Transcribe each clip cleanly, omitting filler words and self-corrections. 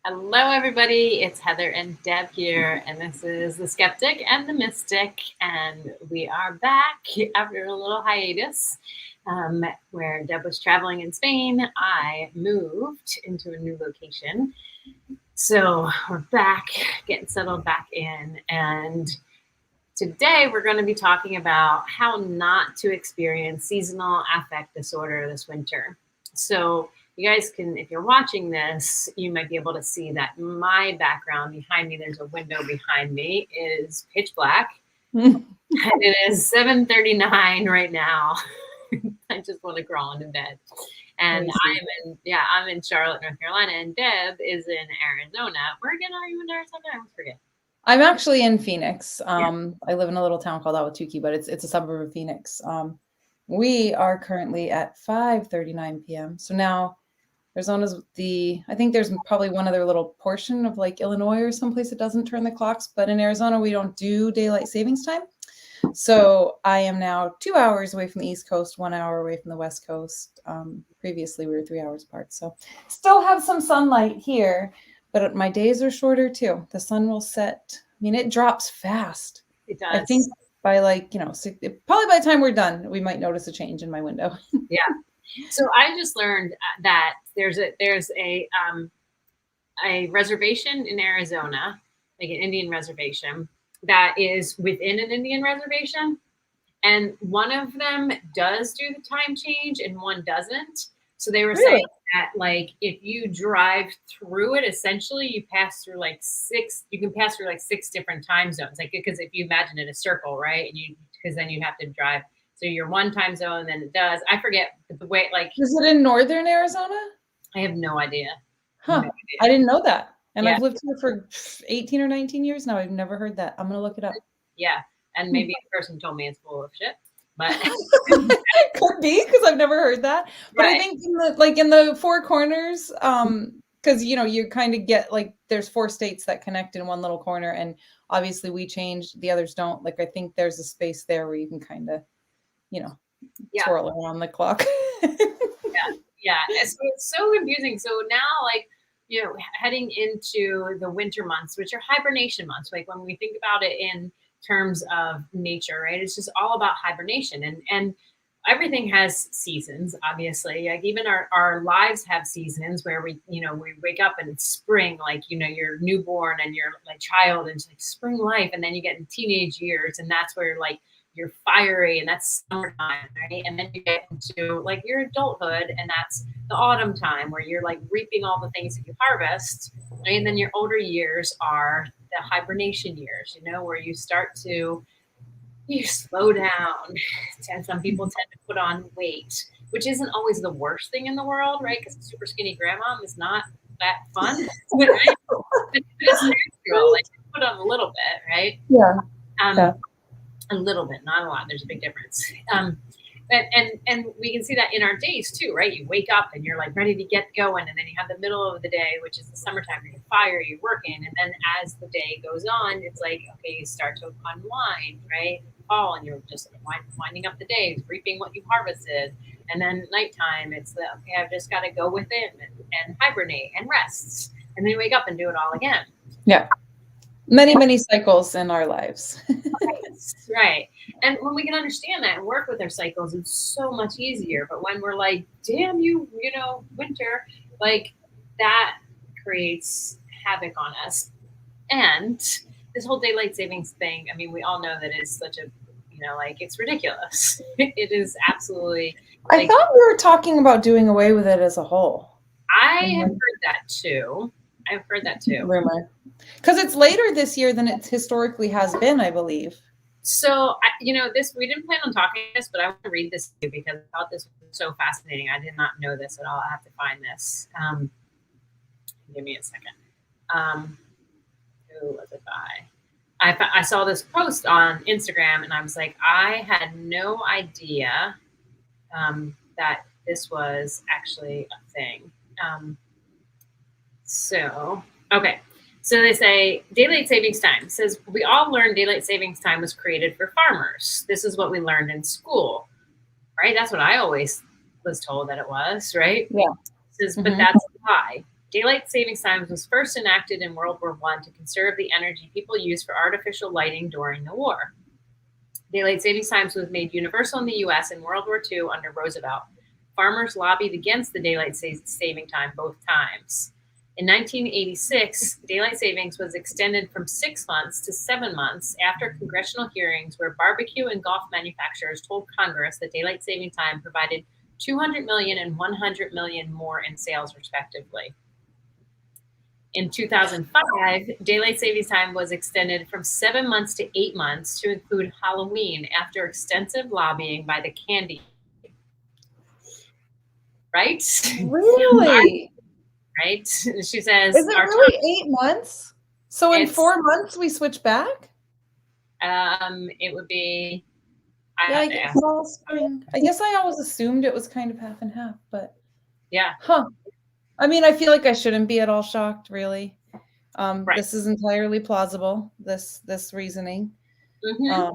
Hello, everybody. It's Heather and Deb here, and this is the Skeptic and the Mystic, and we are back after a little hiatus where Deb was traveling in Spain. I moved into a new location, so we're back, getting settled back in, and today we're going to be talking about how not to experience seasonal affect disorder this winter. So you guys can, if you're watching this, you might be able to see that my background behind me, there's a window behind me, is pitch black. And it is 7:39 right now. I just want to crawl into bed. And I'm in Charlotte, North Carolina, and Deb is in Arizona. Where again are you in Arizona? I always forget. I'm actually in Phoenix. I live in a little town called Ahwatukee, but it's a suburb of Phoenix. We are currently at 5:39 p.m. So now Arizona's I think there's probably one other little portion of like Illinois or someplace that doesn't turn the clocks, but in Arizona, we don't do daylight savings time. So I am now 2 hours away from the East Coast, 1 hour away from the West Coast. Previously, we were 3 hours apart. So still have some sunlight here, but my days are shorter too. The sun will set. I mean, it drops fast. It does. I think by probably by the time we're done, we might notice a change in my window. Yeah. So I just learned that there's a reservation in Arizona, like an Indian reservation, that is within an Indian reservation, and one of them does do the time change and one doesn't. So they were saying that, like, if you drive through it, essentially you pass through you can pass through like 6 different time zones. Like, because if you imagine it a circle, right? And because then you have to drive. So you're one time zone, then it does. I forget the way, like. Is it in northern Arizona? I have no idea. Huh. No idea. I didn't know that. And I've lived here for 18 or 19 years now. I've never heard that. I'm going to look it up. Yeah. And maybe the person told me it's full of shit. But could be, because I've never heard that. But I think in the Four Corners, because you kind of get there's 4 states that connect in one little corner, and obviously we changed, the others don't. Like, I think there's a space there where you can kind of twirl around the clock. Yeah. So it's so confusing. So now, heading into the winter months, which are hibernation months, like when we think about it in terms of nature, right? It's just all about hibernation, and everything has seasons, obviously. Like, even our lives have seasons where we wake up and it's spring, you're newborn and you're like child, and it's like spring life, and then you get in teenage years, and that's where you're fiery, and that's summertime, right? And then you get into your adulthood, and that's the autumn time where you're reaping all the things that you harvest, right? And then your older years are the hibernation years, where you start to slow down. And some people tend to put on weight, which isn't always the worst thing in the world, right? Because super skinny grandma is not that fun, right? It's natural. Put on a little bit, right? Yeah. A little bit, not a lot. There's a big difference. And we can see that in our days too, right? You wake up and you're ready to get going, and then you have the middle of the day, which is the summertime. You're fire, you're working, and then as the day goes on, it's okay, you start to unwind, right? Fall, and you're just winding up the day, reaping what you harvested, and then nighttime, it's I've just got to go within and hibernate and rest, and then you wake up and do it all again. Yeah. Many cycles in our lives. Right. And when we can understand that and work with our cycles, it's so much easier. But when we're damn you, winter, that creates havoc on us. And this whole daylight savings thing, I mean, we all know that it's such a, it's ridiculous. It is absolutely. I thought we were talking about doing away with it as a whole. I have heard that too. Rumor. Because it's later this year than it historically has been, I believe. So, this, we didn't plan on talking this, but I want to read this to you because I thought this was so fascinating. I did not know this at all. I have to find this. Give me a second. Who was it by? I saw this post on Instagram, and I was like, I had no idea that this was actually a thing. Okay. So they say daylight savings time. It says, we all learned daylight savings time was created for farmers. This is what we learned in school, right? That's what I always was told that it was, right? Yeah. It says, but that's a lie. Daylight savings time was first enacted in World War I to conserve the energy people used for artificial lighting during the war. Daylight savings times was made universal in the U.S. in World War II under Roosevelt. Farmers lobbied against the daylight saving time both times. In 1986, daylight savings was extended from 6 months to 7 months after congressional hearings where barbecue and golf manufacturers told Congress that daylight saving time provided 200 million and 100 million more in sales, respectively. In 2005, daylight savings time was extended from 7 months to 8 months to include Halloween after extensive lobbying by the candy. Right? Really? Right? She says, Is it really 8 months? So in It's- 4 months we switch back? it would be, Yeah, I guess fall, spring. I guess I always assumed it was kind of half and half, but yeah. I mean, I feel like I shouldn't be at all shocked, really. Right. This is entirely plausible, this reasoning. Yeah.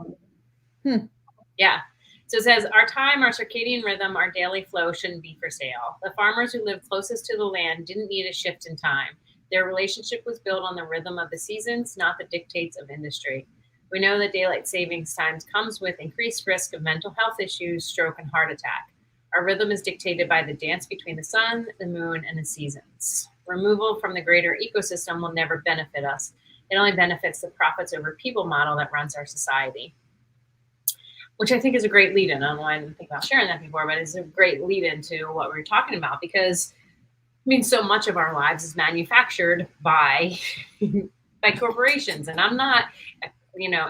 So it says, our time, our circadian rhythm, our daily flow shouldn't be for sale. The farmers who lived closest to the land didn't need a shift in time. Their relationship was built on the rhythm of the seasons, not the dictates of industry. We know that daylight savings times comes with increased risk of mental health issues, stroke, and heart attack. Our rhythm is dictated by the dance between the sun, the moon, and the seasons. Removal from the greater ecosystem will never benefit us. It only benefits the profits over people model that runs our society. Which I think is a great lead-in. I don't know why I didn't think about sharing that before, but it's a great lead-in to what we were talking about, because I mean, so much of our lives is manufactured by by corporations, and I'm not,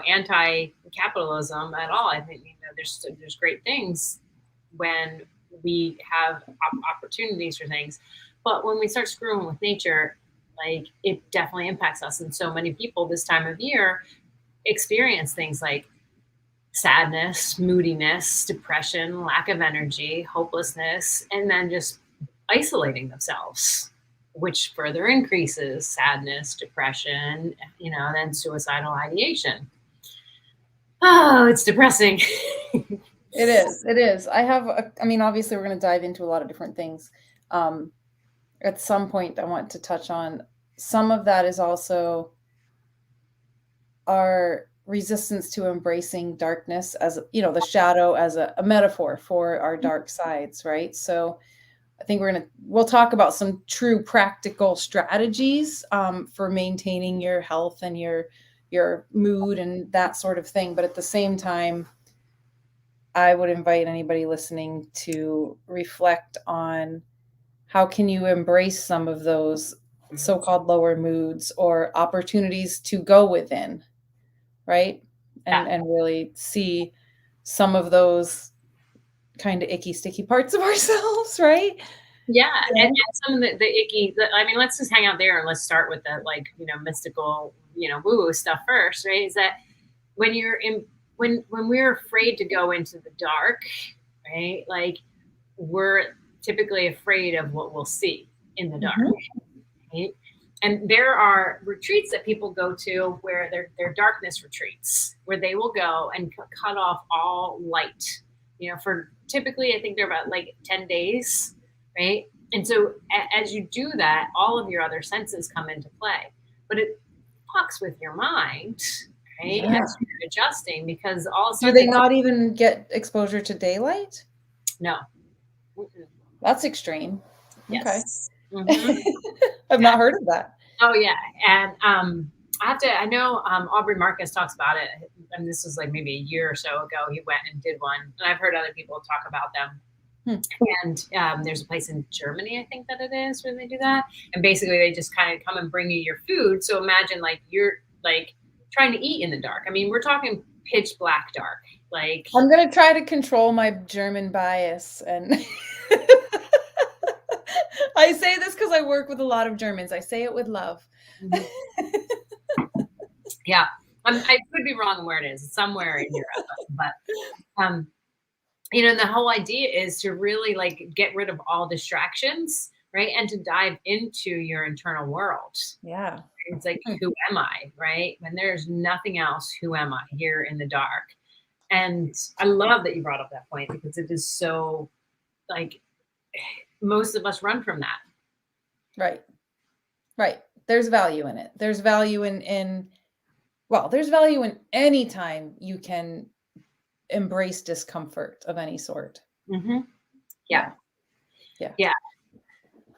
anti-capitalism at all. I think there's great things when we have opportunities for things, but when we start screwing with nature, like, it definitely impacts us. And so many people this time of year experience things like sadness, moodiness, depression, lack of energy, hopelessness, and then just isolating themselves, which further increases sadness, depression, then suicidal ideation. Oh, it's depressing. It is. It is. I mean, obviously we're going to dive into a lot of different things. At some point I want to touch on some of that is also our resistance to embracing darkness as, the shadow as a metaphor for our dark sides, right? So I think we'll talk about some true practical strategies for maintaining your health and your mood and that sort of thing. But at the same time, I would invite anybody listening to reflect on how can you embrace some of those so-called lower moods or opportunities to go within, right? And really see some of those kind of icky, sticky parts of ourselves, right? Yeah. And some of the icky, I mean, let's just hang out there and let's start with the, mystical, woo-woo stuff first, right? Is that when when we're afraid to go into the dark, right? Like, we're typically afraid of what we'll see in the dark, right? And there are retreats that people go to where they're darkness retreats, where they will go and cut off all light, for typically, I think they're about 10 days, right? And so as you do that, all of your other senses come into play, but it fucks with your mind, right? Yeah. As you're adjusting, because all of a Do sudden, they not even get exposure to daylight? No. That's extreme. Yes. Okay. Mm-hmm. I've not heard of that. Oh yeah. And I know Aubrey Marcus talks about it, and this was maybe a year or so ago. He went and did one, and I've heard other people talk about them. And there's a place in Germany, I think that it is, where they do that. And basically they just kind of come and bring you your food. So imagine you're trying to eat in the dark. I mean, we're talking pitch black dark. I'm going to try to control my German bias. And I say this because I work with a lot of Germans. I say it with love. Yeah. I could be wrong where it is. It's somewhere in Europe. But, the whole idea is to really get rid of all distractions, right? And to dive into your internal world. Yeah. It's who am I, right? When there's nothing else, who am I here in the dark? And I love that you brought up that point, because it is so most of us run from that. Right. Right. There's value in it. There's value well, there's value in any time you can embrace discomfort of any sort. Yeah. Yeah. Yeah. Yeah.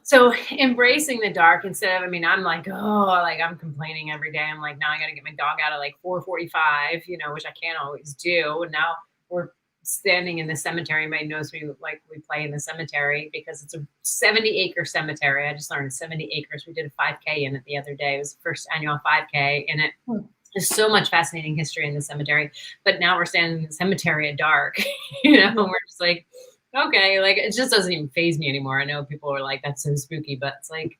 So embracing the dark instead of, I mean, I'm like, oh, like I'm complaining every day. I'm like, now I got to get my dog out at like 4:45, which I can't always do. And now we're standing in the cemetery. You might notice we play in the cemetery because it's a 70-acre cemetery. I just learned 70 acres. We did a 5K in it the other day. It was the first annual 5K in it. There's so much fascinating history in the cemetery, but now we're standing in the cemetery at dark, we're just like, okay, like it just doesn't even faze me anymore. I know people are like, that's so spooky, but it's like,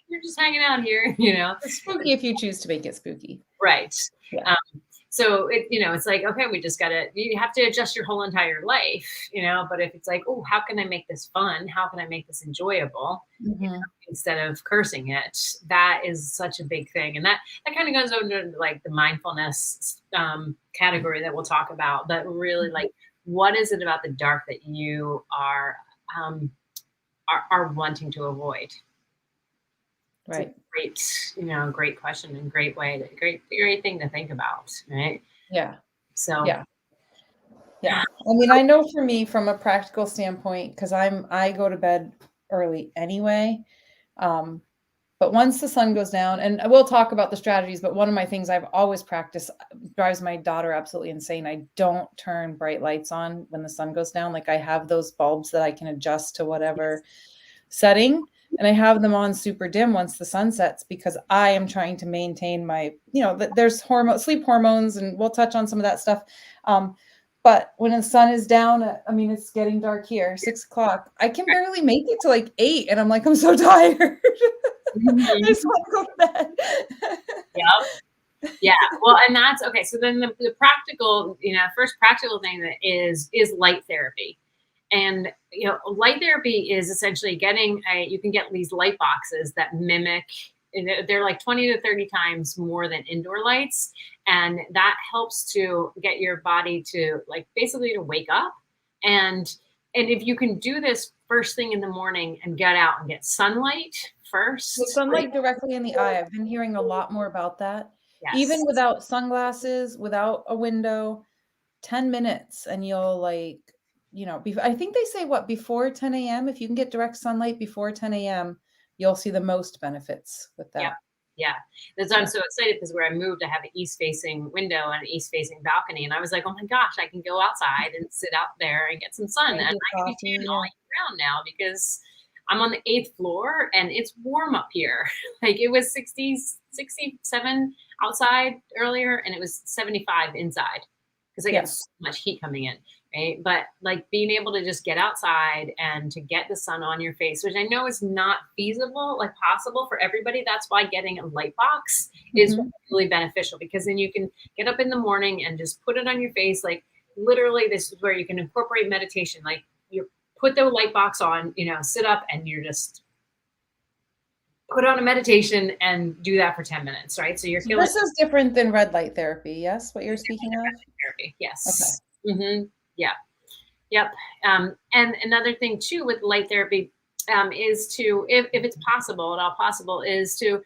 you're just hanging out here, It's spooky if you choose to make it spooky. Right. Yeah. So it's like, okay, you have to adjust your whole entire life, but if it's like, oh, how can I make this fun? How can I make this enjoyable? Instead of cursing it, that is such a big thing. And that kind of goes under like the mindfulness category that we'll talk about, but really like, what is it about the dark that you are wanting to avoid? Right. Great question and great thing to think about. Right. Yeah. So, yeah. I mean, I know for me from a practical standpoint, because I go to bed early anyway. But once the sun goes down, and we'll talk about the strategies, but one of my things I've always practiced drives my daughter absolutely insane. I don't turn bright lights on when the sun goes down. Like I have those bulbs that I can adjust to whatever setting, and I have them on super dim once the sun sets because I am trying to maintain my, there's sleep hormones, and we'll touch on some of that stuff. But when the sun is down, I mean, it's getting dark here, 6:00. I can barely make it to like 8, and I'm like, I'm so tired. I just want to go to bed. Yeah. Well, and that's okay. So then the practical, first practical thing that is light therapy. And, light therapy is essentially you can get these light boxes that mimic, they're like 20 to 30 times more than indoor lights. And that helps to get your body to like basically to wake up. And if you can do this first thing in the morning and get out and get sunlight first. With sunlight directly in the eye. I've been hearing a lot more about that. Yes. Even without sunglasses, without a window, 10 minutes and you'll like, I think they say before 10 a.m. If you can get direct sunlight before 10 a.m., you'll see the most benefits with that. Yeah. That's why I'm so excited, because where I moved, I have an east-facing window and an east-facing balcony. And I was like, oh my gosh, I can go outside and sit out there and get some sun. And I can be tan all year round now because I'm on the 8th floor and it's warm up here. Like it was 67 outside earlier and it was 75 inside because I get so much heat coming in. Right. But like being able to just get outside and to get the sun on your face, which I know is not feasible, like possible for everybody. That's why getting a light box is really beneficial, because then you can get up in the morning and just put it on your face. Like literally, this is where you can incorporate meditation. Like you put the light box on, sit up and you're just put on a meditation and do that for 10 minutes. Right. So you're feeling. This is different than red light therapy. Yes. What you're speaking of? Therapy. Yes. Okay. Yeah. Yep. And another thing too with light therapy is to, if it's possible, at all possible, is to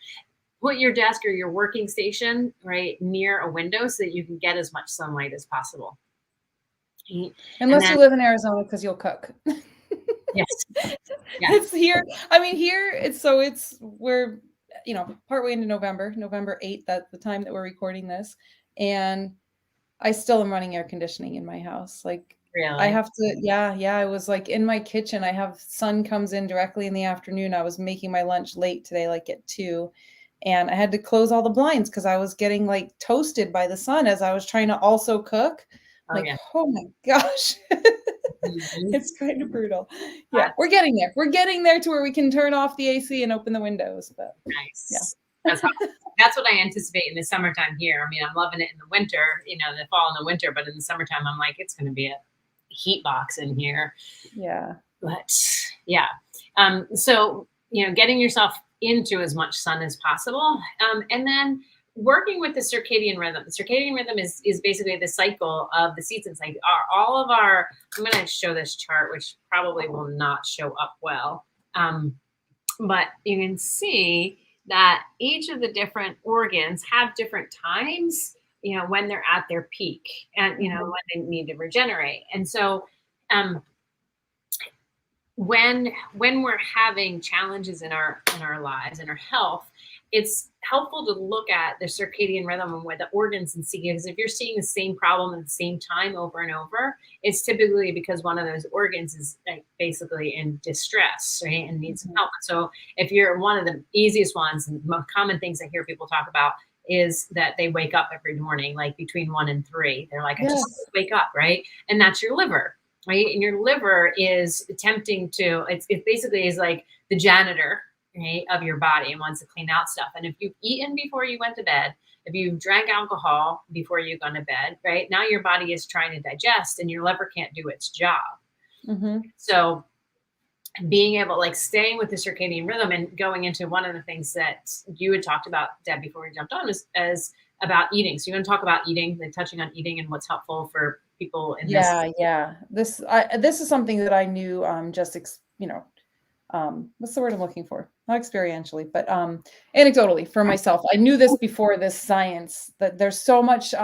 put your desk or your working station right near a window so that you can get as much sunlight as possible. Unless you live in Arizona, because you'll cook. Yes. It's here. I mean, here we're partway into November 8th. That's the time that we're recording this, and I still am running air conditioning in my house. Like really? I have to, I was like in my kitchen. I have sun comes in directly in the afternoon. I was making my lunch late today, like at 2, and I had to close all the blinds because I was getting like toasted by the sun as I was trying to also cook. Oh my gosh. It's kind of brutal. Yeah, we're getting there. We're getting there to where we can turn off the AC and open the windows. But nice. Yeah. That's what I anticipate in the summertime here. I mean, I'm loving it in the winter, the fall and the winter, but in the summertime, I'm like, it's going to be a heat box in here. Yeah. But yeah. So, getting yourself into as much sun as possible. And then working with the circadian rhythm. The circadian rhythm is basically the cycle of the seasons. Like I'm going to show this chart, which probably will not show up well. But you can see that each of the different organs have different times, when they're at their peak and, when they need to regenerate. And so, um, when we're having challenges in our lives and our health, it's helpful to look at the circadian rhythm and where the organs and see, because if you're seeing the same problem at the same time over and over, it's typically because one of those organs is like basically in distress, right, and needs some help. So if you're one of the easiest ones and most common things I hear people talk about is that they wake up every morning, like between 1 and 3. They're like, I just Yes. wake up, right? And that's your liver, right? And your liver is attempting to, it basically is like the janitor, right, of your body and wants to clean out stuff. And if you've eaten before you went to bed, if you've drank alcohol before you've gone to bed, right, now your body is trying to digest and your liver can't do its job. So being able, like staying with the circadian rhythm and going into one of the things that you had talked about, Deb, before we jumped on, is as about eating. So you want to talk about eating, like touching on eating and what's helpful for people in this. Yeah. This is something that I knew what's the word I'm looking for? Not experientially, but anecdotally for myself. I knew this before this science, that there's so much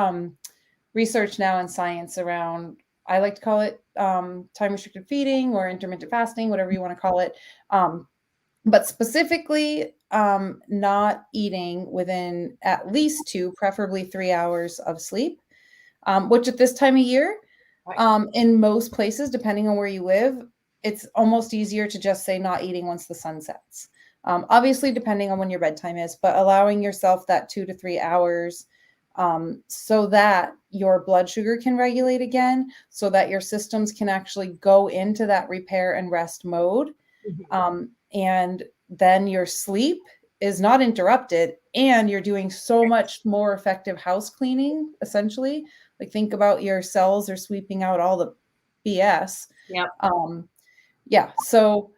research now in science around, I like to call it time restricted feeding or intermittent fasting, whatever you want to call it. But specifically, not eating within at least 2, preferably 3 hours of sleep, which at this time of year, in most places, depending on where you live, it's almost easier to just say not eating once the sun sets. Obviously, depending on when your bedtime is, but allowing yourself that 2 to 3 hours so that your blood sugar can regulate again, so that your systems can actually go into that repair and rest mode. And then your sleep is not interrupted and you're doing so much more effective house cleaning, essentially. Like think about your cells are sweeping out all the BS. Yep. So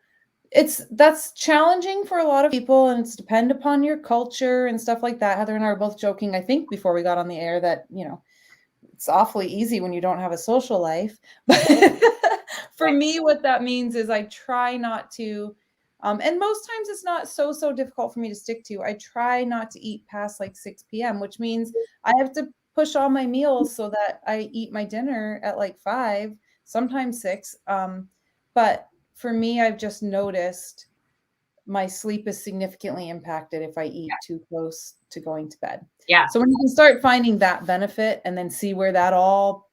that's challenging for a lot of people, and it's depend upon your culture and stuff like that. Heather and I were both joking, I think, before we got on the air that, it's awfully easy when you don't have a social life. But for me, what that means is I try not to, and most times it's not so difficult for me to stick to. I try not to eat past like 6 p.m., which means I have to push all my meals so that I eat my dinner at like 5, sometimes 6. But for me, I've just noticed my sleep is significantly impacted if I eat too close to going to bed. Yeah. So when you can start finding that benefit and then see where that all,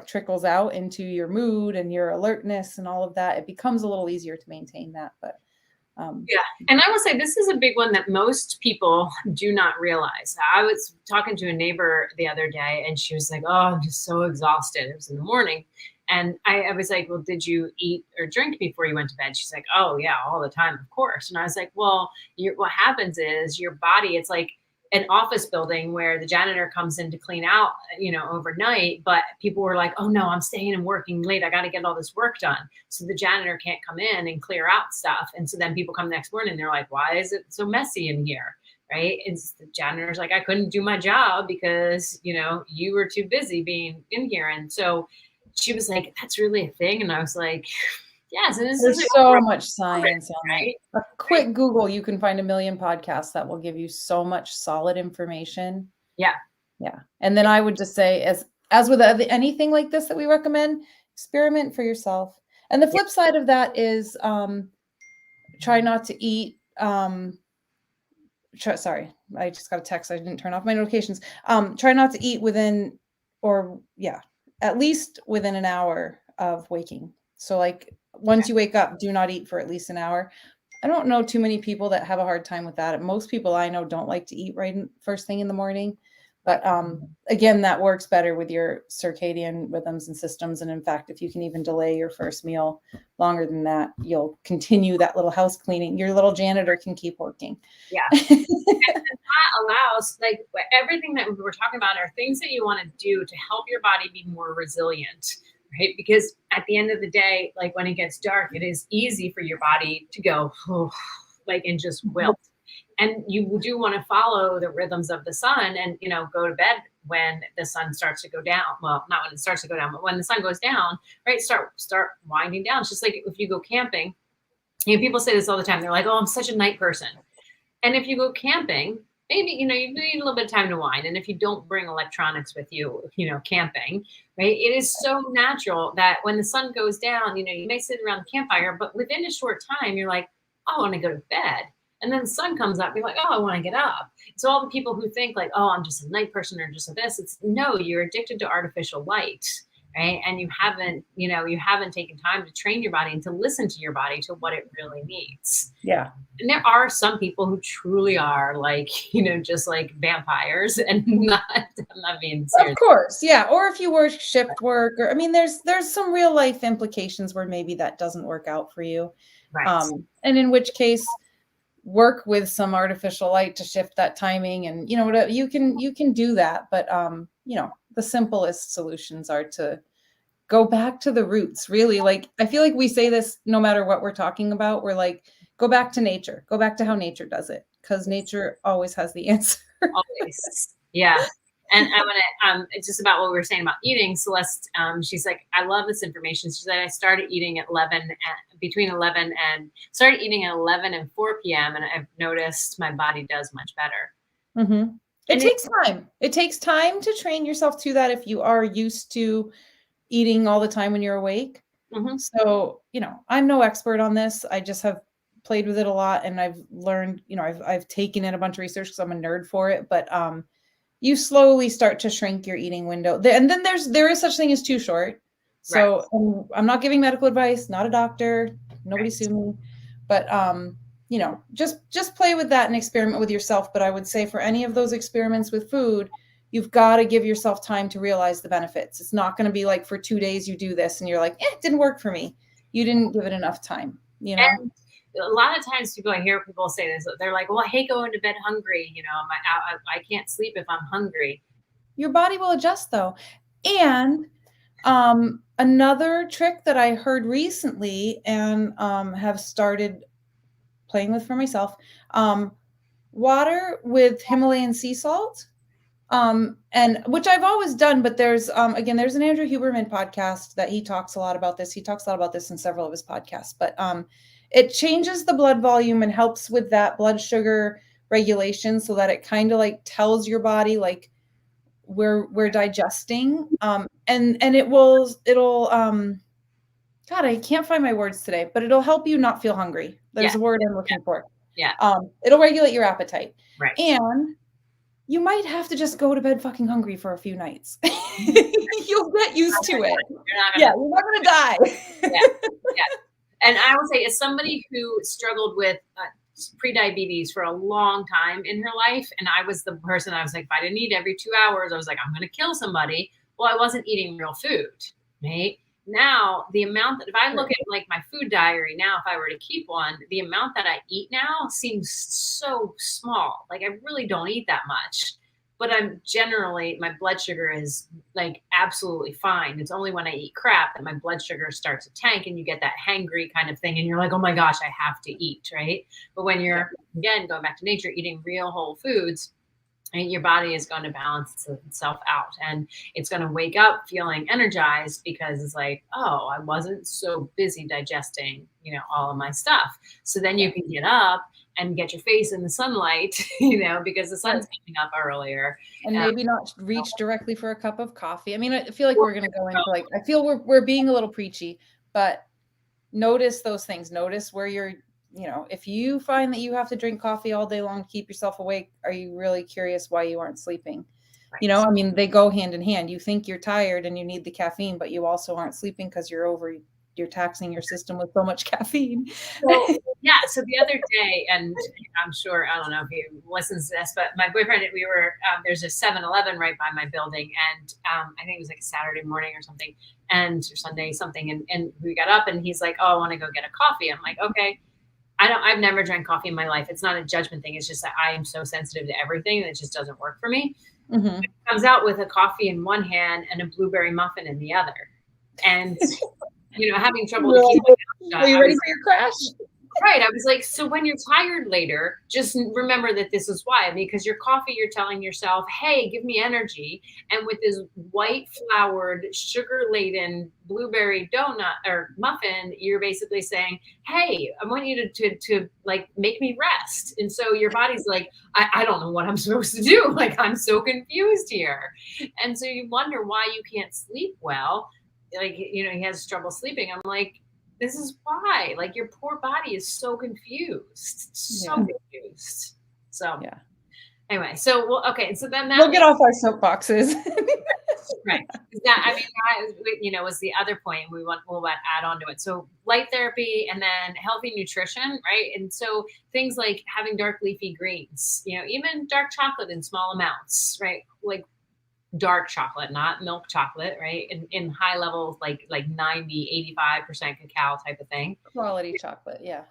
trickles out into your mood and your alertness and all of that, it becomes a little easier to maintain that. But and I will say this is a big one that most people do not realize. I was talking to a neighbor the other day and she was like, oh, I'm just so exhausted. It was in the morning. And I was like, well, did you eat or drink before you went to bed? She's like, oh yeah, all the time, of course. And I was like, well, what happens is your body, it's like an office building where the janitor comes in to clean out, overnight, but people were like, oh no, I'm staying and working late. I got to get all this work done. So the janitor can't come in and clear out stuff. And so then people come the next morning and they're like, why is it so messy in here? Right. And the janitor's like, I couldn't do my job because, you were too busy being in here. And so she was like, that's really a thing. And I was like, yes. And there's so much science on it. A quick Google, you can find a million podcasts that will give you so much solid information. Yeah. And then I would just say, as with anything like this that we recommend, experiment for yourself. And the flip side of that is try not to eat. Sorry, I just got a text. I didn't turn off my notifications. Try not to eat at least within an hour of waking. So like once you wake up, do not eat for at least an hour. I don't know too many people that have a hard time with that. Most people I know don't like to eat first thing in the morning. But again, that works better with your circadian rhythms and systems. And in fact, if you can even delay your first meal longer than that, you'll continue that little house cleaning. Your little janitor can keep working. Yeah. And that allows, like, everything that we're talking about are things that you want to do to help your body be more resilient, right? Because at the end of the day, like when it gets dark, it is easy for your body to go, and just wilt. And you do want to follow the rhythms of the sun and, go to bed when the sun starts to go down. Well, not when it starts to go down, but when the sun goes down, right? Start winding down. It's just like if you go camping, people say this all the time. They're like, oh, I'm such a night person. And if you go camping, maybe, you need a little bit of time to wind. And if you don't bring electronics with you, camping, right? It is so natural that when the sun goes down, you may sit around the campfire, but within a short time, you're like, oh, I want to go to bed. And then the sun comes up, you're like, oh, I want to get up. So all the people who think like, oh, I'm just a night person or just a this, it's no, you're addicted to artificial light. Right. And you haven't taken time to train your body and to listen to your body to what it really needs. Yeah. And there are some people who truly are like, just like vampires, and I'm not being serious. Of course. Yeah. Or if you work shift work, or, I mean, there's some real life implications where maybe that doesn't work out for you. Right. And in which case, work with some artificial light to shift that timing, and whatever, you can do that. But the simplest solutions are to go back to the roots. Really, like, I feel like we say this no matter what we're talking about. We're like, go back to nature, go back to how nature does it, because nature always has the answer. Always. Yeah. And I want to, it's just about what we were saying about eating. Celeste, she's like, I love this information. She said, I started eating at started eating at 11 and 4 p.m. And I've noticed my body does much better. Mm-hmm. It takes time. It takes time to train yourself to that if you are used to eating all the time when you're awake. Mm-hmm. So, I'm no expert on this. I just have played with it a lot, and I've learned, I've taken in a bunch of research because I'm a nerd for it. But you slowly start to shrink your eating window. And then there is such thing as too short. So right. I'm not giving medical advice, not a doctor, nobody Right. sue me. But just play with that and experiment with yourself. But I would say for any of those experiments with food, you've got to give yourself time to realize the benefits. It's not going to be like for 2 days you do this and you're like, it didn't work for me. You didn't give it enough time, And a lot of times I hear people say this, they're like, well, I hate going to bed hungry. I can't sleep if I'm hungry. Your body will adjust though. And another trick that I heard recently and have started playing with for myself, water with Himalayan sea salt. And which I've always done, but there's there's an Andrew Huberman podcast that he talks a lot about this. He talks a lot about this in several of his podcasts, but it changes the blood volume and helps with that blood sugar regulation, so that it kind of like tells your body like we're digesting. And it'll God, I can't find my words today, but it'll help you not feel hungry. There's a word I'm looking for. Yeah. It'll regulate your appetite. Right. And you might have to just go to bed fucking hungry for a few nights. You'll get used to it. You're not going to die. Yeah. And I will say, as somebody who struggled with pre-diabetes for a long time in her life, and I was the person, I was like, if I didn't eat every 2 hours, I was like, I'm going to kill somebody. Well, I wasn't eating real food, right? Now, the amount that, if I look at like my food diary now, if I were to keep one, the amount that I eat now seems so small. Like, I really don't eat that much, but my blood sugar is like absolutely fine. It's only when I eat crap that my blood sugar starts to tank, and you get that hangry kind of thing. And you're like, oh my gosh, I have to eat, right? But when you're, again, going back to nature, eating real whole foods, and your body is going to balance itself out, and it's going to wake up feeling energized, because it's like, oh, I wasn't so busy digesting, all of my stuff. So then you can get up and get your face in the sunlight, because the sun's coming up earlier. And maybe not reach directly for a cup of coffee. I mean, I feel like we're going to go into like, I feel we're being a little preachy, but notice those things. Notice where you're, if you find that you have to drink coffee all day long to keep yourself awake, are you really curious why you aren't sleeping? Right. I mean, they go hand in hand. You think you're tired and you need the caffeine, but you also aren't sleeping because you're taxing your system with so much caffeine. So the other day, and I'm sure, I don't know if he listens to this, but my boyfriend, we were, there's a 7-Eleven right by my building. And I think it was like a Saturday morning or something, or Sunday something. And we got up and he's like, oh, I want to go get a coffee. I'm like, okay. I've never drank coffee in my life. It's not a judgment thing. It's just that I am so sensitive to everything that it just doesn't work for me. Mm-hmm. It comes out with a coffee in one hand and a blueberry muffin in the other. And, having trouble to keep my mouth shut. Are you ready for your crash? Right. I was like, so when you're tired later, just remember that this is why. Because your coffee, you're telling yourself, hey, give me energy. And with this white floured, sugar laden blueberry donut or muffin, you're basically saying, hey, I want you to like make me rest. And so your body's like, I don't know what I'm supposed to do. Like, I'm so confused here. And so you wonder why you can't sleep well. Like, he has trouble sleeping. I'm like, this is why, like, your poor body is so confused, so Yeah. confused. So Yeah. anyway, so well, okay, so then that We'll get off our soapboxes. right. That I mean, that was the other point we'll add on to it. So light therapy and then healthy nutrition, right? And so things like having dark leafy greens, even dark chocolate in small amounts, right? Like dark chocolate, not milk chocolate, right? In high levels, like 90, 85% cacao type of thing. Quality chocolate, yeah.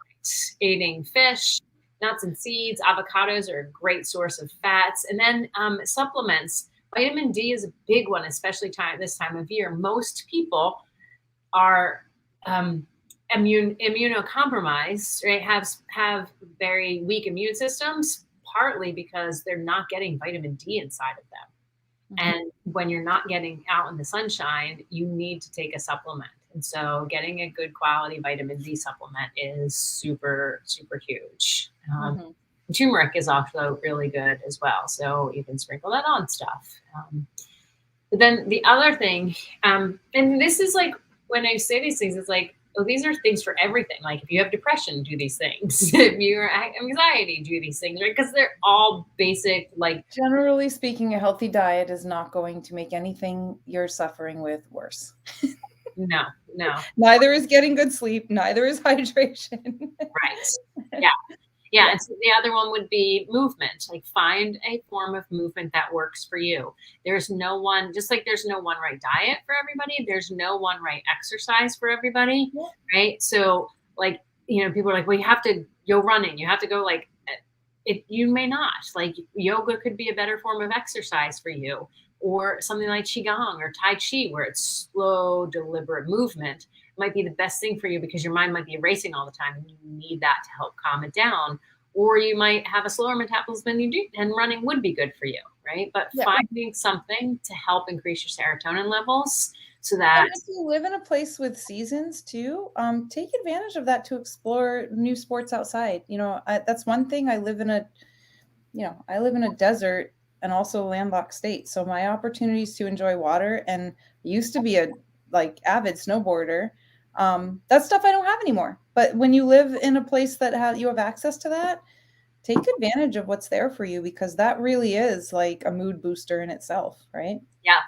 Eating fish, nuts and seeds, avocados are a great source of fats. And then supplements. Vitamin D is a big one, especially this time of year. Most people are immunocompromised, right? Have very weak immune systems, partly because they're not getting vitamin D inside of them. And when you're not getting out in the sunshine, you need to take a supplement. And so getting a good quality vitamin D supplement is super, super huge. Turmeric is also really good as well. So you can sprinkle that on stuff. But then the other thing, and this is like, when I say these things, it's like, oh, these are things for everything. Like if you have depression, do these things. If you're anxiety, do these things, right? Because they're all basic, like. Generally speaking, a healthy diet is not going to make anything you're suffering with worse. No. Neither is getting good sleep. Neither is hydration. Right. Yeah. And so the other one would be movement. Like find a form of movement that works for you. There's no one, just like there's no one right diet for everybody. There's no one right exercise for everybody. Yeah. Right. So like, people are like, well, you have to go running. You have to go like, you may not. Like yoga could be a better form of exercise for you, or something like Qigong or Tai Chi, where it's slow, deliberate movement. Might be the best thing for you because your mind might be racing all the time and you need that to help calm it down. Or you might have a slower metabolism than you do, and running would be good for you, right? But finding something to help increase your serotonin levels so that. And if you live in a place with seasons too, take advantage of that to explore new sports outside. That's one thing. I live in a desert and also a landlocked state. So my opportunities to enjoy water, and used to be a avid snowboarder. That's stuff I don't have anymore. But when you live in a place that you have access to that, take advantage of what's there for you, because that really is like a mood booster in itself, right? Yeah.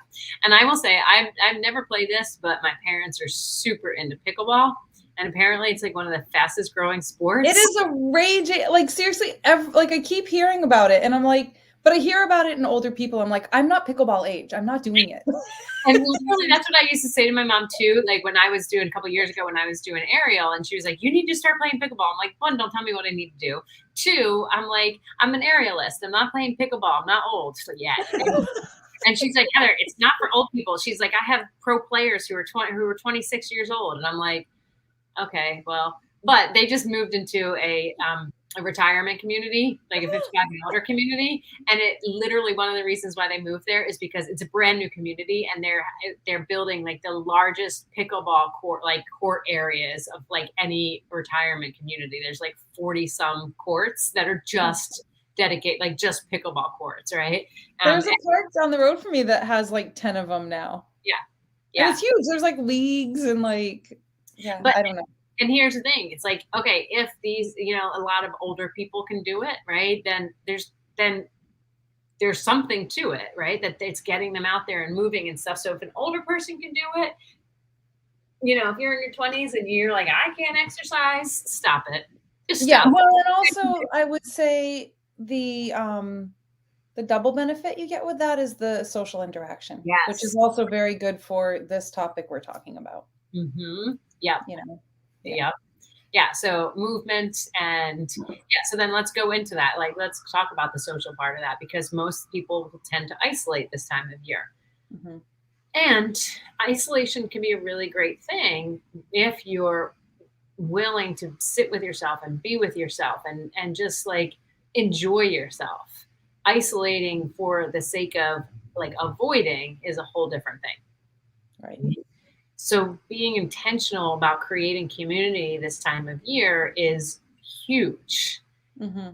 And I will say, I've never played this, but my parents are super into pickleball. And apparently it's like one of the fastest growing sports. It is a rage. Like seriously, I keep hearing about it and I'm like, but I hear about it in older people. I'm like, I'm not pickleball age. I'm not doing it. And literally, that's what I used to say to my mom too. Like when I was doing a couple of years ago, when I was doing aerial, and she was like, "You need to start playing pickleball." I'm like, one, don't tell me what I need to do. Two, I'm like, I'm an aerialist. I'm not playing pickleball. I'm not old yet. And she's like, Heather, it's not for old people. She's like, I have pro players who are 26 years old, and I'm like, okay, well, but they just moved into a retirement community, like a 55 and older community. And it literally, one of the reasons why they moved there is because it's a brand new community, and they're building like the largest pickleball court areas of like any retirement community. There's like 40 some courts that are just dedicated, like just pickleball courts, right? There's a park down the road from me that has like 10 of them now. Yeah. And it's huge. There's like leagues and like, but I don't know. And here's the thing. It's like, okay, if these, a lot of older people can do it, right? Then there's something to it, right? That it's getting them out there and moving and stuff. So if an older person can do it, if you're in your 20s and you're like, I can't exercise, stop it. Just stop. Yeah. Well, and also I would say the double benefit you get with that is the social interaction, which is also very good for this topic we're talking about. Mm-hmm. Yeah. Yeah. So movement so then let's go into that. Like, let's talk about the social part of that, because most people tend to isolate this time of year. Mm-hmm. And isolation can be a really great thing if you're willing to sit with yourself and be with yourself and just like enjoy yourself. Isolating for the sake of like avoiding is a whole different thing. Right. So being intentional about creating community this time of year is huge. Mm-hmm.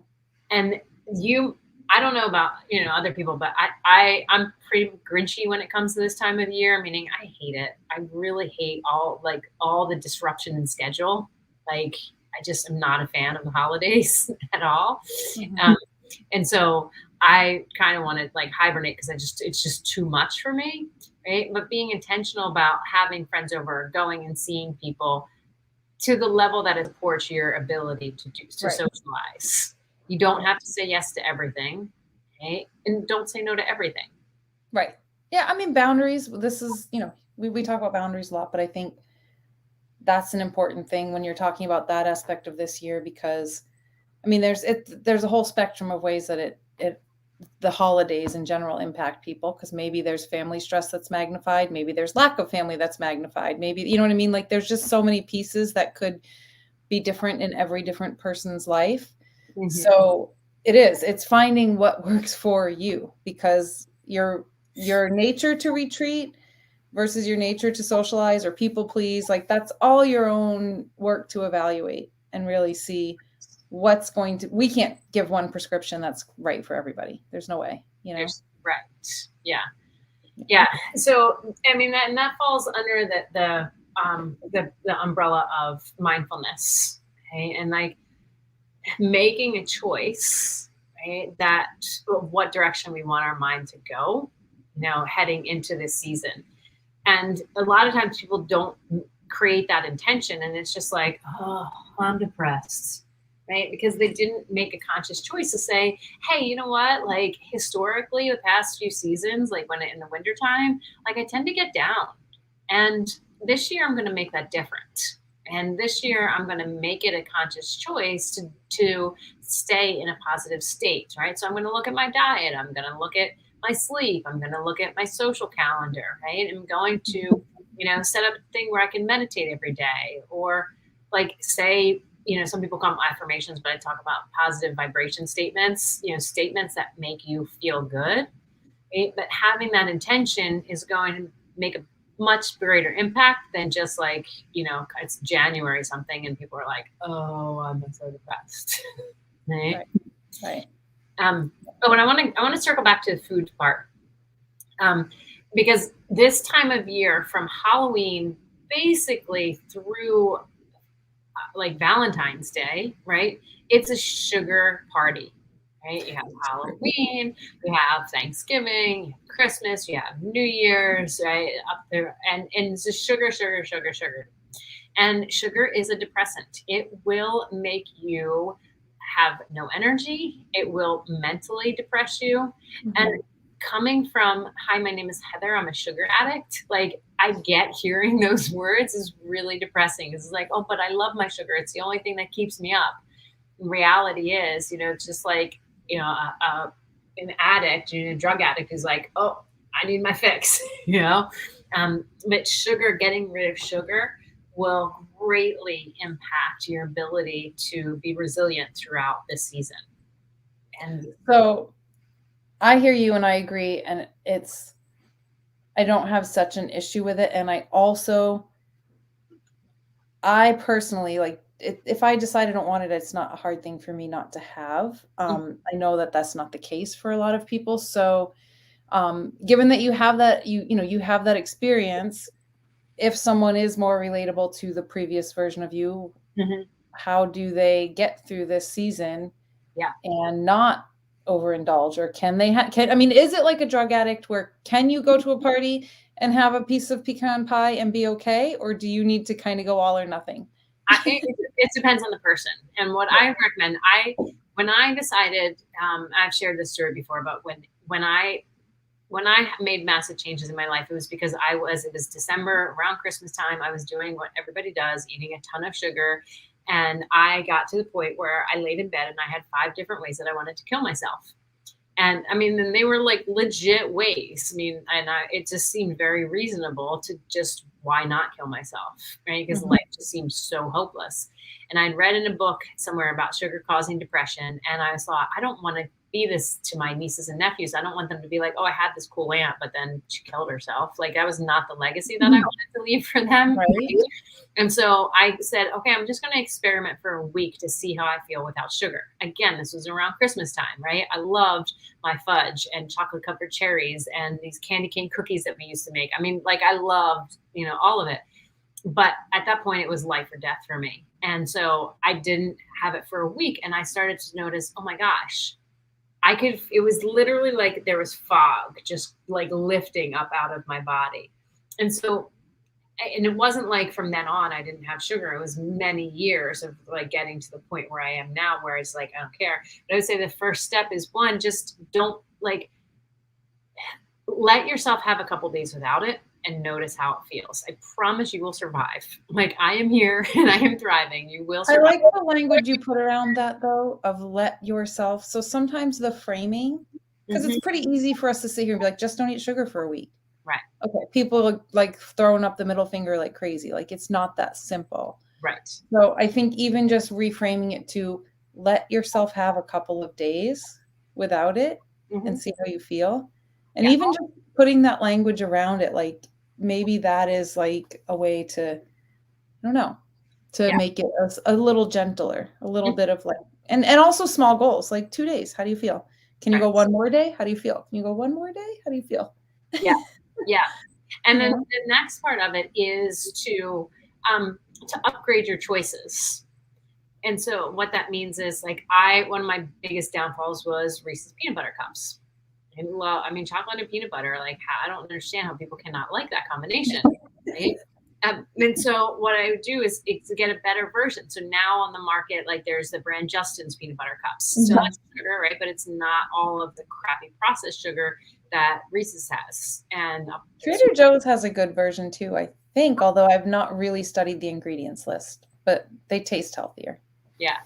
And you, I don't know about, other people, but I'm pretty grinchy when it comes to this time of year, meaning I hate it. I really hate all the disruption in schedule. Like I just am not a fan of the holidays at all. Mm-hmm. And so I kind of want to like hibernate because it's just too much for me. Right. But being intentional about having friends over, going and seeing people to the level that it supports your ability to Right. socialize. You don't have to say yes to everything. Okay. And don't say no to everything. Right. Yeah. I mean, boundaries, this is, we talk about boundaries a lot, but I think that's an important thing when you're talking about that aspect of this year, because I mean, there's a whole spectrum of ways that the holidays in general impact people, because maybe there's family stress that's magnified, maybe there's lack of family that's magnified, maybe, you know what I mean? Like there's just so many pieces that could be different in every different person's life. Mm-hmm. So it's finding what works for you, because your nature to retreat versus your nature to socialize or people please, like that's all your own work to evaluate and really see what's going to, we can't give one prescription that's right for everybody. There's no way, Right. Yeah. Yeah. So, I mean, that falls under the umbrella of mindfulness. Okay. And like making a choice, right? That what direction we want our mind to go, heading into this season. And a lot of times people don't create that intention. And it's just like, oh, I'm depressed. Right? Because they didn't make a conscious choice to say, hey, you know what? Like historically, the past few seasons, like when in the wintertime, like I tend to get down. And this year I'm going to make that different. And this year I'm going to make it a conscious choice to stay in a positive state, right? So I'm going to look at my diet. I'm going to look at my sleep. I'm going to look at my social calendar, right? I'm going to, set up a thing where I can meditate every day, or like say, some people call them affirmations, but I talk about positive vibration statements, statements that make you feel good. Right? But having that intention is going to make a much greater impact than just like, it's January something and people are like, oh, I'm so depressed. Right. Right. But I want to circle back to the food part. Because this time of year from Halloween basically through like Valentine's Day, right? It's a sugar party, right? You have Halloween, you have Thanksgiving, you have Christmas, you have New Year's, right? Up there, and it's just sugar, sugar, sugar, sugar. And sugar is a depressant. It will make you have no energy. It will mentally depress you. Mm-hmm. And coming from, hi, my name is Heather, I'm a sugar addict. Like I get hearing those words is really depressing. It's like, oh, but I love my sugar. It's the only thing that keeps me up. Reality is, just like, an addict, a drug addict is like, oh, I need my fix, but sugar, getting rid of sugar will greatly impact your ability to be resilient throughout this season. And so I hear you and I agree. And I don't have such an issue with it. And I personally, like, if I decide I don't want it, it's not a hard thing for me not to have. I know that that's not the case for a lot of people. So given that you have that, you have that experience, if someone is more relatable to the previous version of you, mm-hmm. how do they get through this season and not overindulge? Or can they is it like a drug addict where can you go to a party and have a piece of pecan pie and be okay? Or do you need to kind of go all or nothing? It depends on the person. And what I recommend, when I decided, I've shared this story before, but when I made massive changes in my life, it was because it was December, around Christmas time. I was doing what everybody does, eating a ton of sugar. And I got to the point where I laid in bed and I had 5 different ways that I wanted to kill myself. And I mean, then they were like legit ways. I mean, it just seemed very reasonable to just, why not kill myself, right? Because life just seemed so hopeless. And I'd read in a book somewhere about sugar causing depression, and I thought, I don't want to be this to my nieces and nephews. I don't want them to be like, oh, I had this cool aunt, but then she killed herself. Like, that was not the legacy that I wanted to leave for them. Right. And so I said, okay, I'm just going to experiment for a week to see how I feel without sugar. Again, this was around Christmas time, right? I loved my fudge and chocolate covered cherries and these candy cane cookies that we used to make. I mean, like, I loved, all of it. But at that point, it was life or death for me. And so I didn't have it for a week. And I started to notice, oh my gosh, it was literally like there was fog just like lifting up out of my body. And it wasn't like from then on I didn't have sugar. It was many years of like getting to the point where I am now, where it's like, I don't care. But I would say the first step is, one, just don't let yourself have a couple days without it and notice how it feels. I promise you will survive. Like, I am here and I am thriving. You will survive. I like the language you put around that, though, of let yourself. So sometimes the framing, because it's pretty easy for us to sit here and be like, just don't eat sugar for a week. Right. Okay. People like throwing up the middle finger like crazy. Like, it's not that simple. Right. So I think even just reframing it to let yourself have a couple of days without it and see how you feel. And even just putting that language around it, like, maybe that is like a way to, I don't know, to make it a little gentler, a little bit of like, and also small goals, like 2 days. How do you feel? Can you go one more day? How do you feel? Can you go one more day? How do you feel? Yeah. Yeah. And then the next part of it is to upgrade your choices. And so what that means is, like, one of my biggest downfalls was Reese's peanut butter cups. Chocolate and peanut butter, like, I don't understand how people cannot like that combination. Right? And so what I would do is to get a better version. So now on the market, like, there's the brand Justin's peanut butter cups. So that's sugar, right? But it's not all of the crappy processed sugar that Reese's has. And Trader Joe's has a good version too, I think, although I've not really studied the ingredients list, but they taste healthier. Yeah.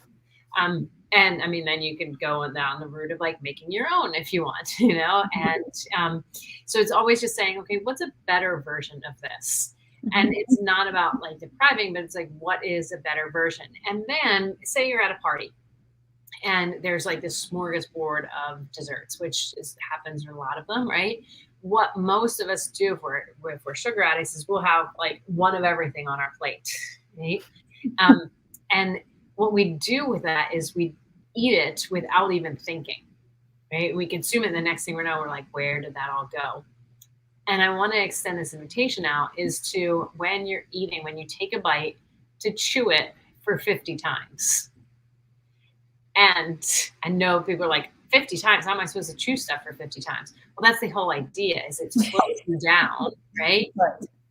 And I mean, then you can go down the route of like making your own if you want, and so it's always just saying, okay, what's a better version of this? And it's not about like depriving, but it's like, what is a better version? And then say you're at a party and there's like this smorgasbord of desserts, which happens in a lot of them, right? What most of us do if we're sugar addicts is we'll have like one of everything on our plate, right? And what we do with that is we eat it without even thinking, right? We consume it, and the next thing we know, we're like, where did that all go? And I want to extend this invitation out is to, when you're eating, when you take a bite, to chew it for 50 times. And I know people are like, 50 times? How am I supposed to chew stuff for 50 times? Well, that's the whole idea, is it slows you down, right?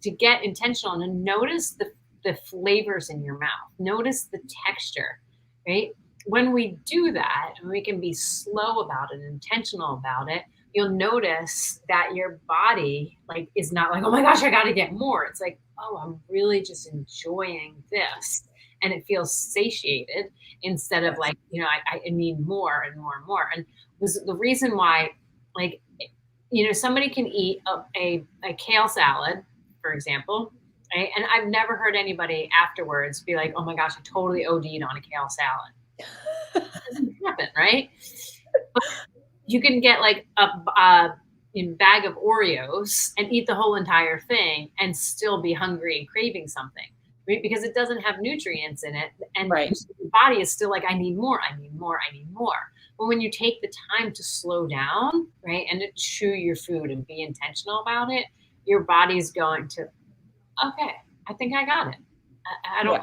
To get intentional and notice the flavors in your mouth. Notice the texture, right? When we do that, and we can be slow about it, intentional about it, you'll notice that your body like is not like, oh my gosh, I got to get more. It's like, oh, I'm really just enjoying this. And it feels satiated instead of like, I need more and more and more. And was the reason why, like, somebody can eat a kale salad, for example, right? And I've never heard anybody afterwards be like, oh my gosh, I totally OD'd on a kale salad. It doesn't happen, right? But you can get like a bag of Oreos and eat the whole entire thing and still be hungry and craving something, right? Because it doesn't have nutrients in it. And your body is still like, I need more, I need more, I need more. But when you take the time to slow down, right, and to chew your food and be intentional about it, your body's going to, okay, I think I got it. I don't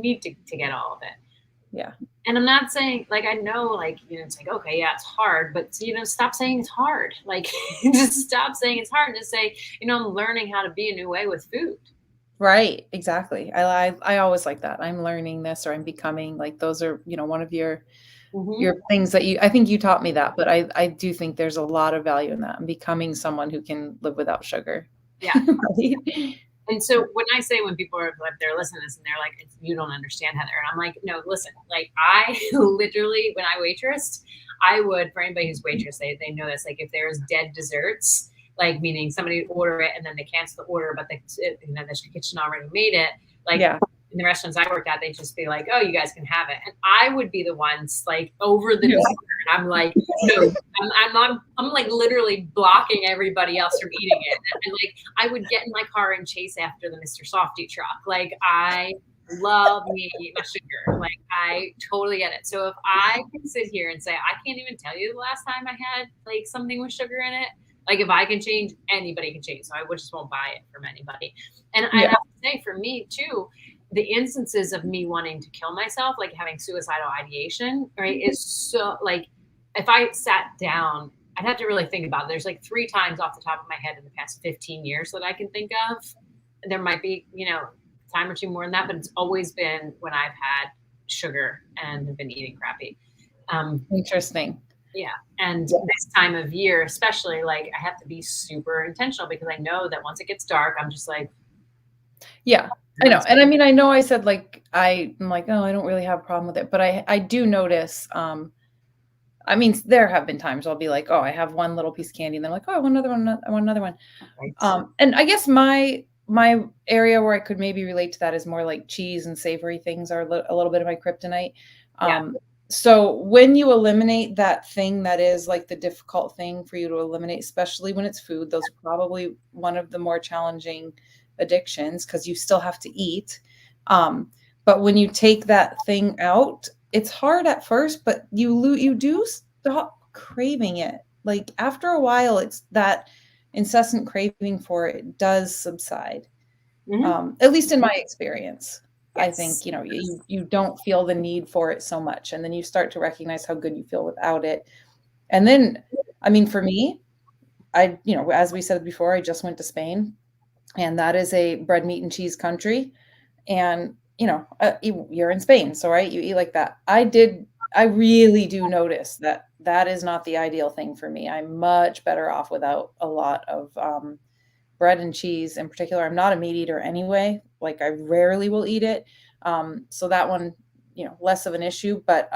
need to get all of it. Yeah. And I'm not saying, like, I know, like, it's like, okay, yeah, it's hard, but, stop saying it's hard. Like, just stop saying it's hard. Just say, I'm learning how to be a new way with food. Right. Exactly. I always like that. I'm learning this, or I'm becoming, like, those are, one of your things that I think you taught me that, but I do think there's a lot of value in that. I'm becoming someone who can live without sugar. Yeah. And so when people are like, they're listening to this and they're like, you don't understand, Heather. And I'm like, no, listen, like, I literally, when I waitressed, I would, for anybody who's waitress, they know this, like if there's dead desserts, like meaning somebody would order it and then they cancel the order, but the kitchen already made it. Like Yeah. in the restaurants I worked at, they'd just be like, "Oh, you guys can have it," and I would be the ones like over the Yeah. dessert. I'm like, no, I'm like literally blocking everybody else from eating it. And like, I would get in my car and chase after the Mr. Softy truck. Like, I love me my sugar. Like, I totally get it. So if I can sit here and say, I can't even tell you the last time I had like something with sugar in it. Like, if I can change, anybody can change. So I just won't buy it from anybody. And I have to say, for me too, the instances of me wanting to kill myself, like having suicidal ideation, right, is so like, if I sat down, I'd have to really think about it. There's like 3 times off the top of my head in the past 15 years that I can think of. There might be, time or two more than that, but it's always been when I've had sugar and have been eating crappy. Interesting. Yeah. And this time of year, especially, like, I have to be super intentional because I know that once it gets dark, I'm just like, yeah, I know. And I mean, I know I said like, I'm like, oh, I don't really have a problem with it, but I do notice, I mean, there have been times I'll be like, oh, I have one little piece of candy, and they're like, oh, I want another one. I want another one. right. And I guess my area where I could maybe relate to that is more like cheese and savory things are a little bit of my kryptonite. So when you eliminate that thing that is like the difficult thing for you to eliminate, especially when it's food, those are probably one of the more challenging addictions because you still have to eat. But when you take that thing out, it's hard at first, but you do stop craving it. Like after a while, it's that incessant craving for it does subside. At least in my experience. I think, you don't feel the need for it so much. And then you start to recognize how good you feel without it. And then, I mean, for me, as we said before, I just went to Spain, and that is a bread, meat, and cheese country. And, you're in Spain, so right, you eat like that. I really do notice that that is not the ideal thing for me. I'm much better off without a lot of bread and cheese in particular. I'm not a meat eater anyway. Like I rarely will eat it. So that one, less of an issue, but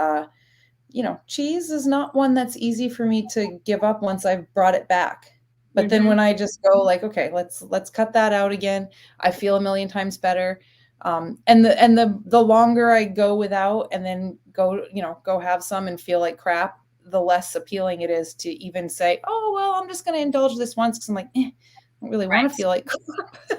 cheese is not one that's easy for me to give up once I've brought it back. But then when I just go like, okay, let's cut that out again, I feel a million times better. And the longer I go without and then go have some and feel like crap, the less appealing it is to even say, oh, well, I'm just going to indulge this once. Cause I'm like, I don't really want to feel like crap,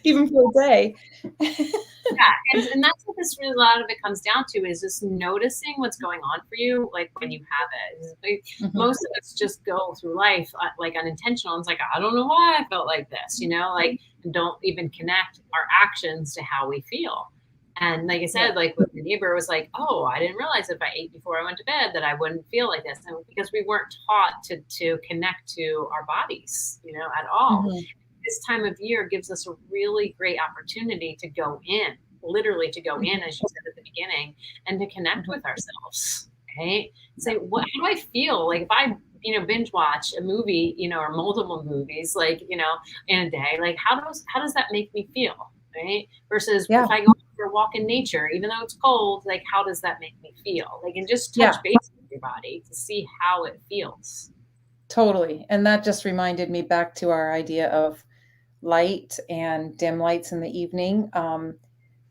even for a day. And that's what this really, a lot of it comes down to is just noticing what's going on for you, like when you have it. Like, most of us just go through life like unintentional. It's like, I don't know why I felt like this, like, and don't even connect our actions to how we feel. And like I said, like with the neighbor was like, oh, I didn't realize if I ate before I went to bed that I wouldn't feel like this. And because we weren't taught to connect to our bodies, at all. This time of year gives us a really great opportunity to go in, literally to go in, as you said at the beginning, and to connect with ourselves, right? Say, how do I feel? Like if I, binge watch a movie, or multiple movies, like, in a day, like how does that make me feel, right? Versus if I go for a walk in nature, even though it's cold, like how does that make me feel? Like, and just touch base with your body to see how it feels. Totally. And that just reminded me back to our idea of light and dim lights in the evening.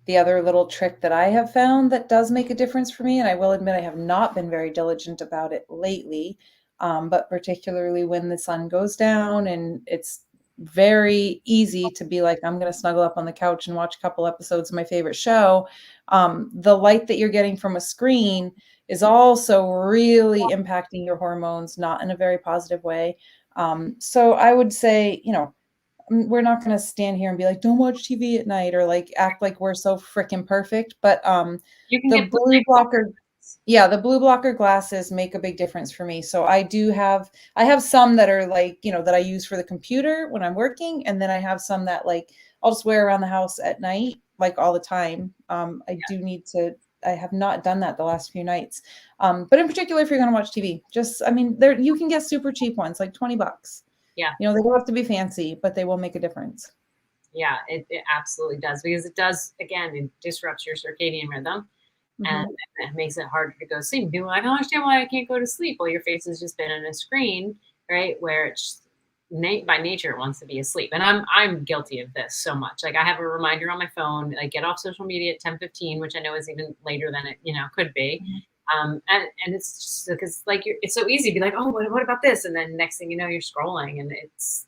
The other little trick that I have found that does make a difference for me, and I will admit I have not been very diligent about it lately, but particularly when the sun goes down and it's very easy to be like, I'm going to snuggle up on the couch and watch a couple episodes of my favorite show. The light that you're getting from a screen is also really impacting your hormones, not in a very positive way. So I would say, we're not going to stand here and be like, don't watch TV at night or like act like we're so freaking perfect. But You can the get blue blocker, the blue blocker glasses make a big difference for me. So I have some that are like, that I use for the computer when I'm working. And then I have some that like, I'll just wear around the house at night, like all the time. I have not done that the last few nights. But in particular, if you're going to watch TV, you can get super cheap ones, like $20. Yeah. They don't have to be fancy, but they will make a difference. Yeah, it absolutely does, because it does, again, it disrupts your circadian rhythm. and it makes it harder to go to sleep. People are like, I don't understand why I can't go to sleep. Well, your face has just been on a screen, right? Where it's by nature it wants to be asleep. And I'm guilty of this so much. Like I have a reminder on my phone, like get off social media at 10:15, which I know is even later than it, could be. And it's just because like it's so easy to be like, oh, what about this? And then next thing you know, you're scrolling and it's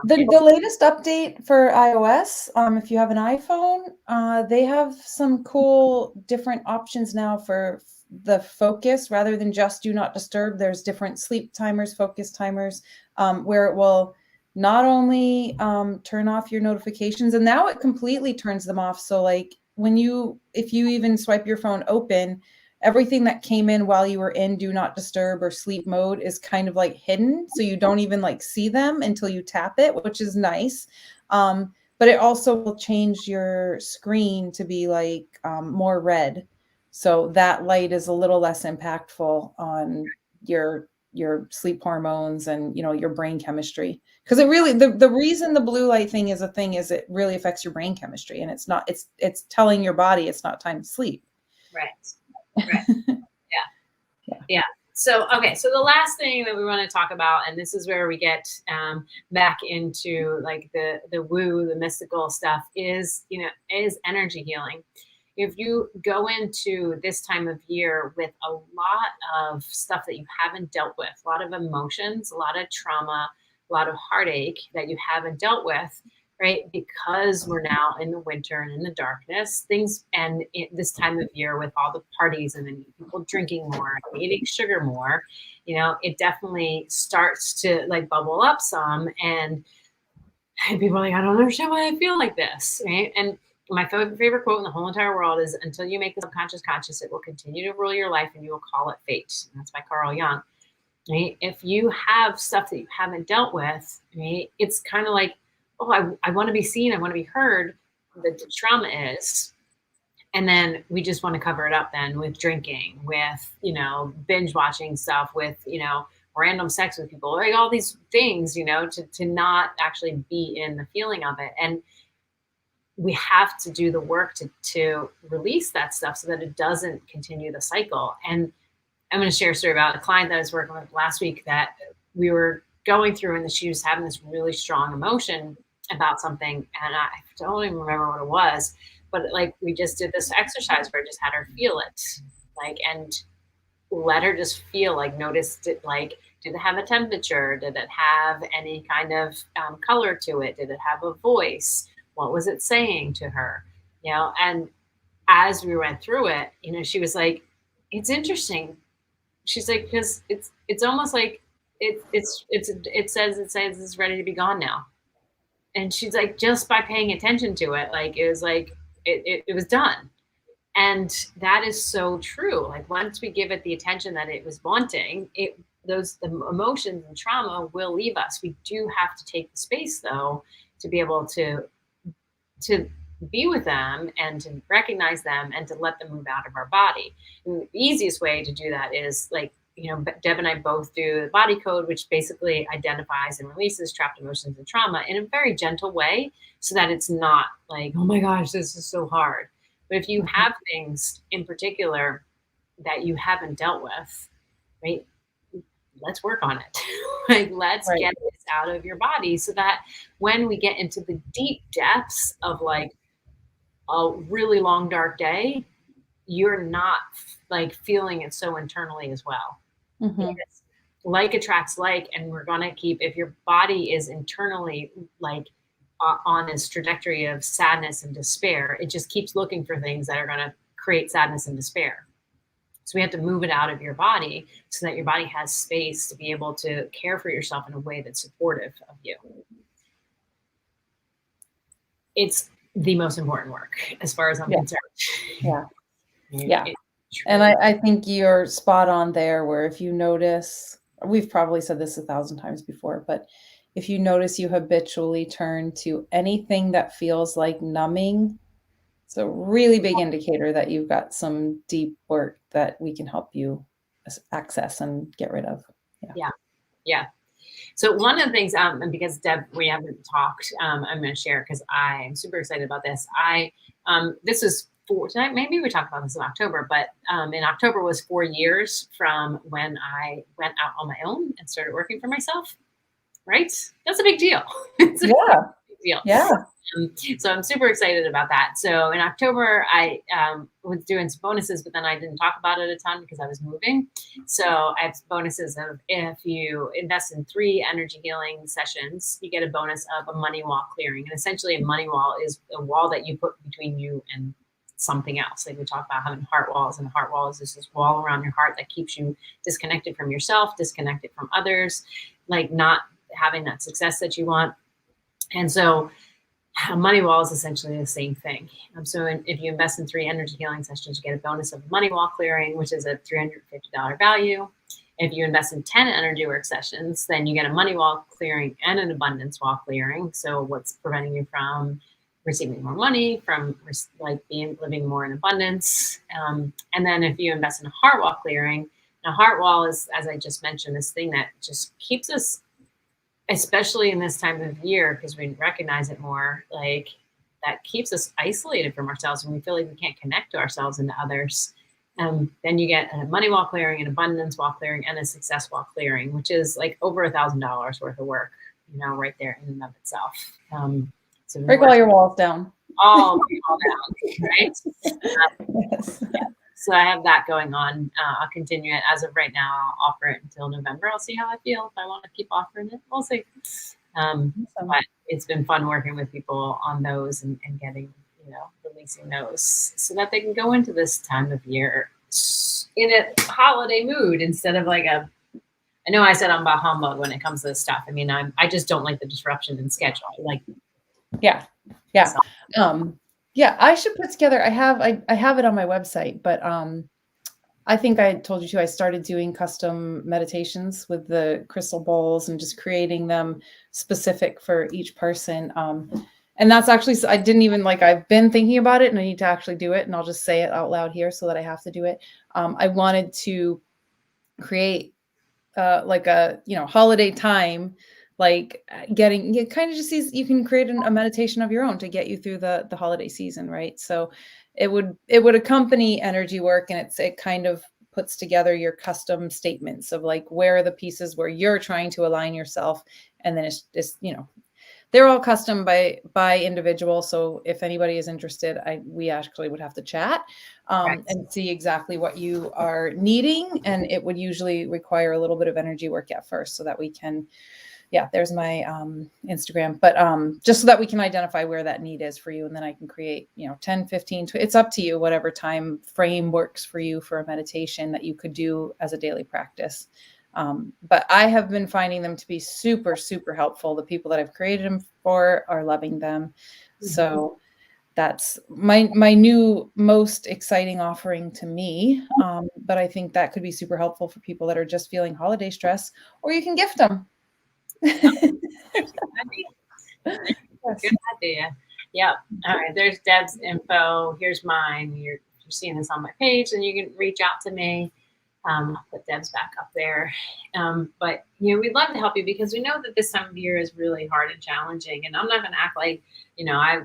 The latest update for iOS, if you have an iPhone, they have some cool different options now for the focus rather than just do not disturb. There's different sleep timers, focus timers, where it will not only turn off your notifications, and now it completely turns them off. So like if you even swipe your phone open, everything that came in while you were in do not disturb or sleep mode is kind of like hidden. So you don't even like see them until you tap it, which is nice. But it also will change your screen to be like more red. So that light is a little less impactful on your sleep hormones and your brain chemistry. Because it really the reason the blue light thing is a thing is it really affects your brain chemistry, and it's telling your body it's not time to sleep. Right. Right. Yeah. So, okay. So the last thing that we want to talk about, and this is where we get back into like the woo, the mystical stuff is energy healing. If you go into this time of year with a lot of stuff that you haven't dealt with, a lot of emotions, a lot of trauma, a lot of heartache that you haven't dealt with, right? Because we're now in the winter and in the darkness, this time of year with all the parties and then people drinking more and eating sugar more, it definitely starts to like bubble up some. And people are like, I don't understand why I feel like this, right? And my favorite quote in the whole entire world is, until you make the subconscious conscious, it will continue to rule your life and you will call it fate. And that's by Carl Jung. Right? If you have stuff that you haven't dealt with, right, it's kind of like, oh, I want to be seen, I want to be heard. The trauma is. And then we just want to cover it up then with drinking, with, binge watching stuff, with, random sex with people, like all these things, to not actually be in the feeling of it. And we have to do the work to release that stuff so that it doesn't continue the cycle. And I'm going to share a story about a client that I was working with last week that we were going through, and she was having this really strong emotion about something. And I don't even remember what it was, but like we just did this exercise where I just had her feel it, like, and let her just feel, like, noticed it, like, did it have a temperature? Did it have any kind of color to it? Did it have a voice? What was it saying to her? And as we went through it, she was like, it's interesting. She's like, because it's almost like it says it's ready to be gone now. And she's like, just by paying attention to it, like it was like it was done. And that is so true. Like once we give it the attention that it was wanting, the emotions and trauma will leave us. We do have to take the space though to be able to be with them and to recognize them and to let them move out of our body. And the easiest way to do that is like, Deb and I both do the body code, which basically identifies and releases trapped emotions and trauma in a very gentle way so that it's not like, oh my gosh, this is so hard. But if you have things in particular that you haven't dealt with, right, let's work on it. Like, let's get this out of your body so that when we get into the deep depths of like a really long, dark day, you're not like feeling it so internally as well. Because like attracts like, and we're going to keep, if your body is internally like on this trajectory of sadness and despair, it just keeps looking for things that are going to create sadness and despair. So we have to move it out of your body so that your body has space to be able to care for yourself in a way that's supportive of you. It's the most important work as far as I'm concerned. Yeah. And I think you're spot on there, where if you notice, we've probably said this 1,000 times before, but if you notice you habitually turn to anything that feels like numbing, it's a really big indicator that you've got some deep work that we can help you access and get rid of. Yeah. So one of the things, and because Deb, we haven't talked, I'm going to share because I am super excited about this. This was maybe we talked about this in October, but in October was 4 years from when I went out on my own and started working for myself. Right? That's a big deal. It's a Yeah. big deal. Yeah. So I'm super excited about that. So in October, I was doing some bonuses, but then I didn't talk about it a ton because I was moving. So I have bonuses of if you invest in 3 energy healing sessions, you get a bonus of a money wall clearing. And essentially, a money wall is a wall that you put between you and something else. Like we talk about having heart walls, and the heart wall is just this wall around your heart that keeps you disconnected from yourself, disconnected from others, like not having that success that you want. And so a money wall is essentially the same thing. So if you invest in 3 energy healing sessions, you get a bonus of money wall clearing, which is a $350 value. If you invest in 10 energy work sessions, then you get a money wall clearing and an abundance wall clearing. So what's preventing you from receiving more money, from like living more in abundance. And then if you invest in a heart wall clearing, now heart wall is, as I just mentioned, this thing that just keeps us, especially in this time of year, because we recognize it more, like that keeps us isolated from ourselves when we feel like we can't connect to ourselves and to others. Then you get a money wall clearing, an abundance wall clearing, and a success wall clearing, which is like over $1,000 worth of work, right there in and of itself. So break all your walls down. All down, right? Yes. Yeah. So I have that going on. I'll continue it as of right now. I'll offer it until November. I'll see how I feel. If I want to keep offering it, we'll see. But it's been fun working with people on those and getting, releasing those so that they can go into this time of year in a holiday mood instead of like I know I said I'm about humbug when it comes to this stuff. I mean, I just don't like the disruption in schedule. Yeah. Yeah, I should put together, I have it on my website, but I think I told you too, I started doing custom meditations with the crystal bowls and just creating them specific for each person. And that's actually, I didn't even I've been thinking about it and I need to actually do it, and I'll just say it out loud here so that I have to do it. I wanted to create a holiday time, getting you kind of just you can create a meditation of your own to get you through the holiday season, right? So it would accompany energy work, and it kind of puts together your custom statements of where are the pieces where you're trying to align yourself, and then it's they're all custom by individual. So if anybody is interested, we actually would have to chat and see exactly what you are needing. And it would usually require a little bit of energy work at first so that we can, there's my Instagram, but just so that we can identify where that need is for you. And then I can create, 10, 15, it's up to you, whatever time frame works for you for a meditation that you could do as a daily practice. But I have been finding them to be super, super helpful. The people that I've created them for are loving them. Mm-hmm. So that's my new most exciting offering to me. But I think that could be super helpful for people that are just feeling holiday stress, or you can gift them. Good idea. Yeah. All right. There's Deb's info. Here's mine. You're seeing this on my page, and you can reach out to me. I'll put Deb's back up there. But, we'd love to help you because we know that this time of year is really hard and challenging. And I'm not going to act like, I,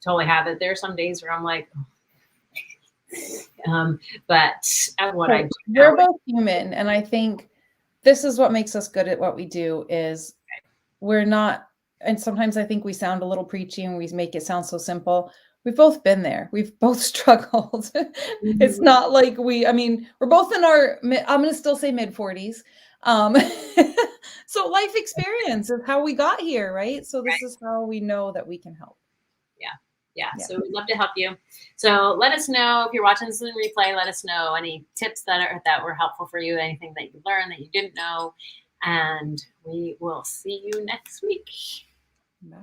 totally have it. There are some days where I'm like, but what I do. We're both human. And I think this is what makes us good at what we do is we're not, and sometimes I think we sound a little preachy and we make it sound so simple. We've both been there. We've both struggled. Mm-hmm. It's not like we're both in our, I'm going to still say mid-40s. So life experience is how we got here, right? So this is how we know that we can help. Yeah. So we'd love to help you. So let us know if you're watching this in replay. Let us know any tips that were helpful for you, anything that you learned that you didn't know. And we will see you next week. Bye.